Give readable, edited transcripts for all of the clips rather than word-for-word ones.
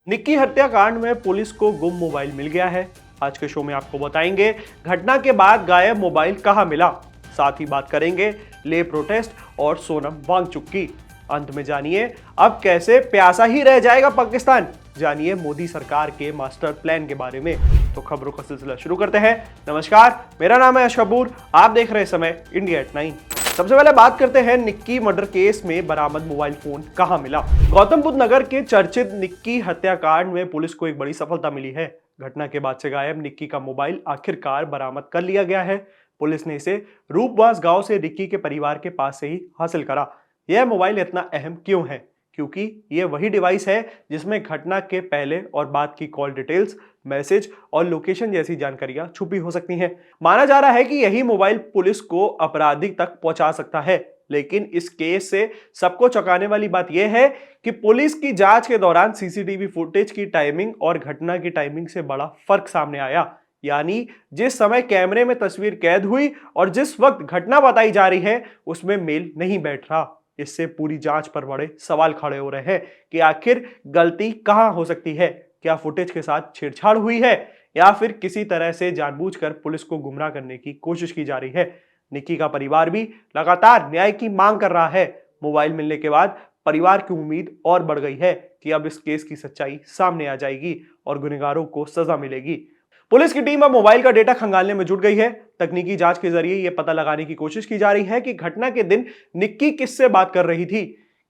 निक्की हत्याकांड में पुलिस को गुम मोबाइल मिल गया है। आज के शो में आपको बताएंगे घटना के बाद गायब मोबाइल कहां मिला। साथ ही बात करेंगे ले प्रोटेस्ट और सोनम वांगचुक की। अंत में जानिए अब कैसे प्यासा ही रह जाएगा पाकिस्तान। जानिए मोदी सरकार के मास्टर प्लान के बारे में। तो खबरों का सिलसिला शुरू करते हैं। नमस्कार, मेरा नाम है अशकबूर, आप देख रहे समय इंडिया एट 9। सबसे पहले बात करते हैं निक्की मर्डर केस में बरामद मोबाइल फोन कहां मिला। गौतम बुद्ध नगर के चर्चित निक्की हत्याकांड में पुलिस को एक बड़ी सफलता मिली है। घटना के बाद से गायब निक्की का मोबाइल आखिरकार बरामद कर लिया गया है। पुलिस ने इसे रूपवास गांव से निक्की के परिवार के पास से ही हासिल करा। यह मोबाइल इतना अहम क्यों है? क्योंकि यह वही डिवाइस है जिसमें घटना के पहले और बाद की कॉल डिटेल्स, मैसेज और लोकेशन जैसी जानकारियां छुपी हो सकती हैं। माना जा रहा है कि यही मोबाइल पुलिस को अपराधी तक पहुंचा सकता है। लेकिन इस केस से सबको चौंकाने वाली बात यह है कि पुलिस की जांच के दौरान सीसीटीवी फुटेज की टाइमिंग और घटना की टाइमिंग से बड़ा फर्क सामने आया। यानी जिस समय कैमरे में तस्वीर कैद हुई और जिस वक्त घटना बताई जा रही है उसमें मेल नहीं बैठ रहा। इससे पूरी जांच पर बड़े सवाल खड़े हो रहे हैं कि आखिर गलती कहां हो सकती है। क्या फुटेज के साथ छेड़छाड़ हुई है या फिर किसी तरह से जानबूझकर पुलिस को गुमराह करने की कोशिश की जा रही है। निक्की का परिवार भी लगातार न्याय की मांग कर रहा है। मोबाइल मिलने के बाद परिवार की उम्मीद और बढ़ गई है कि अब इस केस की सच्चाई सामने आ जाएगी और गुनहगारों को सजा मिलेगी। पुलिस की टीम अब मोबाइल का डेटा खंगालने में जुट गई है। तकनीकी जांच के जरिए यह पता लगाने की कोशिश की जा रही है कि घटना के दिन निक्की किससे बात कर रही थी,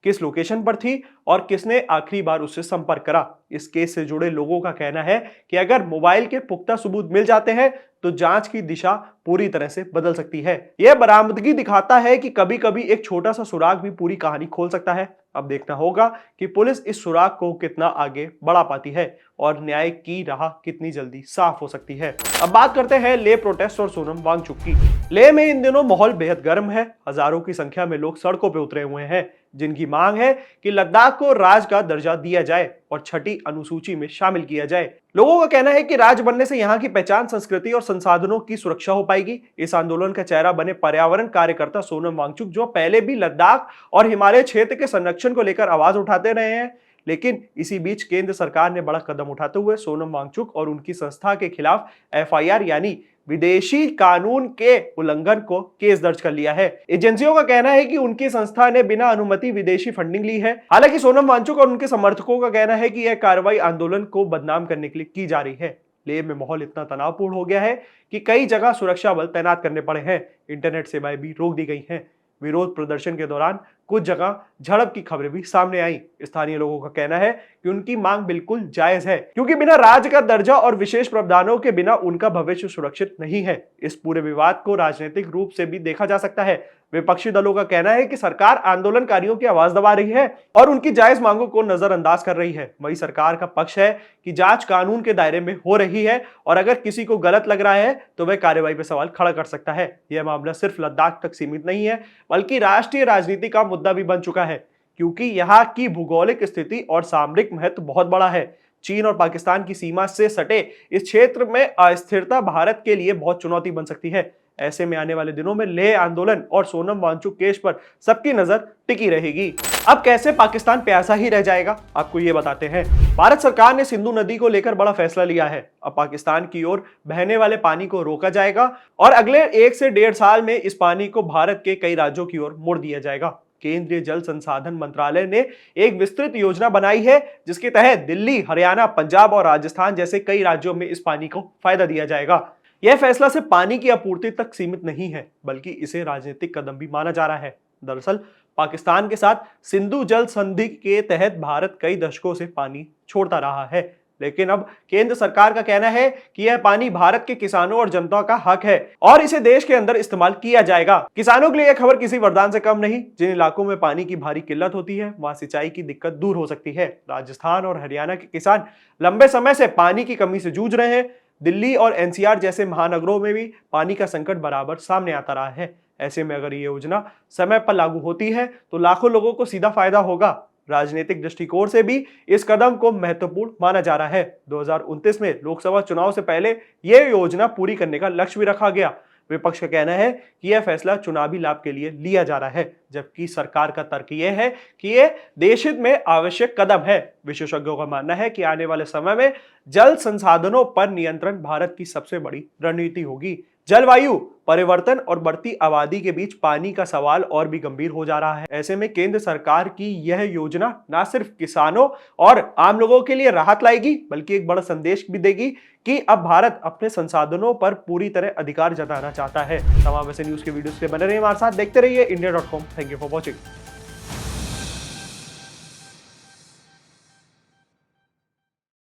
किस लोकेशन पर थी और किसने आखिरी बार उससे संपर्क करा। इस केस से जुड़े लोगों का कहना है कि अगर मोबाइल के पुख्ता सबूत मिल जाते हैं तो जांच की दिशा पूरी तरह से बदल सकती है। यह बरामदगी दिखाता है कि कभी कभी एक छोटा सा सुराग भी पूरी कहानी खोल सकता है। अब देखना होगा कि पुलिस इस सुराग को कितना आगे बढ़ा पाती है और न्याय की राह कितनी जल्दी साफ हो सकती है। अब बात करते हैं ले प्रोटेस्ट और सोनम वांगचुक की। ले में इन दिनों माहौल बेहद गर्म है। हजारों की संख्या में लोग सड़कों पर उतरे हुए हैं, जिनकी मांग है कि लद्दाख को राज्य का दर्जा दिया जाए और छठी अनुसूची में शामिल किया जाए। लोगों का कहना है कि राज्य बनने से यहाँ की पहचान, संस्कृति और संसाधनों की सुरक्षा हो पाएगी। इस आंदोलन का चेहरा बने पर्यावरण कार्यकर्ता सोनम वांगचुक, जो पहले भी लद्दाख और हिमालय क्षेत्र के संरक्षण को लेकर आवाज उठाते रहे हैं। लेकिन इसी बीच केंद्र सरकार ने बड़ा कदम उठाते हुए सोनम वांगचुक और उनकी संस्था के खिलाफ एफआईआर यानी विदेशी कानून के उल्लंघन को केस दर्ज कर लिया है। एजेंसियों का कहना है कि उनकी संस्था ने बिना अनुमति विदेशी फंडिंग ली है। हालांकि सोनम वांगचुक और उनके समर्थकों का कहना है कि यह कार्रवाई आंदोलन को बदनाम करने के लिए की जा रही है। लेह में माहौल इतना तनावपूर्ण हो गया है कि कई जगह सुरक्षा बल तैनात करने पड़े हैं। इंटरनेट सेवाएं भी रोक दी गई हैं। विरोध प्रदर्शन के दौरान कुछ जगह झड़प की खबरें भी सामने आई। स्थानीय लोगों का कहना है कि उनकी मांग बिल्कुल जायज है, क्योंकि बिना राज्य का दर्जा और विशेष प्रावधानों के बिना उनका भविष्य सुरक्षित नहीं है। इस पूरे विवाद को राजनीतिक रूप से भी देखा जा सकता है। विपक्षी दलों का कहना है कि सरकार आंदोलनकारियों की आवाज दबा रही है और उनकी जायज मांगों को नजरअंदाज कर रही है। वही सरकार का पक्ष है कि जांच कानून के दायरे में हो रही है और अगर किसी को गलत लग रहा है तो वह कार्रवाई पर सवाल खड़ा कर सकता है। यह मामला सिर्फ लद्दाख तक सीमित नहीं है, बल्कि राष्ट्रीय राजनीति का मुद्दा भी बन चुका है, क्योंकि यहाँ की भूगोलिक स्थिति और सामरिक महत्व बहुत बड़ा है। चीन और पाकिस्तान की सीमा से सटे इस क्षेत्र में अस्थिरता भारत के लिए बहुत चुनौती बन सकती है। ऐसे में आने वाले दिनों में लेह आंदोलन और सोनम वांगचुक केस पर सबकी नजर टिकी रहेगी। अब कैसे पाकिस्तान प्यासा ही रह जाएगा, आपको ये बताते हैं। भारत सरकार ने सिंधु नदी को लेकर बड़ा फैसला लिया है। अब पाकिस्तान की ओर बहने वाले पानी को रोका जाएगा और अगले 1 से 1.5 साल में इस पानी को भारत के कई राज्यों की ओर मोड़ दिया जाएगा। केंद्रीय जल संसाधन मंत्रालय ने एक विस्तृत योजना बनाई है, जिसके तहत दिल्ली, हरियाणा, पंजाब और राजस्थान जैसे कई राज्यों में इस पानी को फायदा दिया जाएगा। यह फैसला सिर्फ पानी की आपूर्ति तक सीमित नहीं है, बल्कि इसे राजनीतिक कदम भी माना जा रहा है। दरअसल पाकिस्तान के साथ सिंधु जल संधि के तहत भारत कई दशकों से पानी छोड़ता रहा है, लेकिन अब केंद्र सरकार का कहना है कि यह पानी भारत के किसानों और जनता का हक है और इसे देश के अंदर इस्तेमाल किया जाएगा। किसानों के लिए यह खबर किसी वरदान से कम नहीं। जिन इलाकों में पानी की भारी किल्लत होती है, वहां सिंचाई की दिक्कत दूर हो सकती है। राजस्थान और हरियाणा के किसान लंबे समय से पानी की कमी से जूझ रहे हैं। दिल्ली और एनसीआर जैसे महानगरों में भी पानी का संकट बराबर सामने आता रहा है। ऐसे में अगर ये योजना समय पर लागू होती है तो लाखों लोगों को सीधा फायदा होगा। राजनीतिक दृष्टिकोण से भी इस कदम को महत्वपूर्ण माना जा रहा है। 2029 में लोकसभा चुनाव से पहले यह योजना पूरी करने का लक्ष्य भी रखा गया। विपक्ष का कहना है कि यह फैसला चुनावी लाभ के लिए लिया जा रहा है, जबकि सरकार का तर्क यह है कि यह देश हित में आवश्यक कदम है। विशेषज्ञों का मानना है कि आने वाले समय में जल संसाधनों पर नियंत्रण भारत की सबसे बड़ी रणनीति होगी। जलवायु परिवर्तन और बढ़ती आबादी के बीच पानी का सवाल और भी गंभीर हो जा रहा है। ऐसे में केंद्र सरकार की यह योजना न सिर्फ किसानों और आम लोगों के लिए राहत लाएगी, बल्कि एक बड़ा संदेश भी देगी कि अब भारत अपने संसाधनों पर पूरी तरह अधिकार जताना चाहता है। तमाम ऐसे न्यूज के वीडियोस के बने रहिए हमारे साथ, देखते रहिए India.com। Thank you for watching.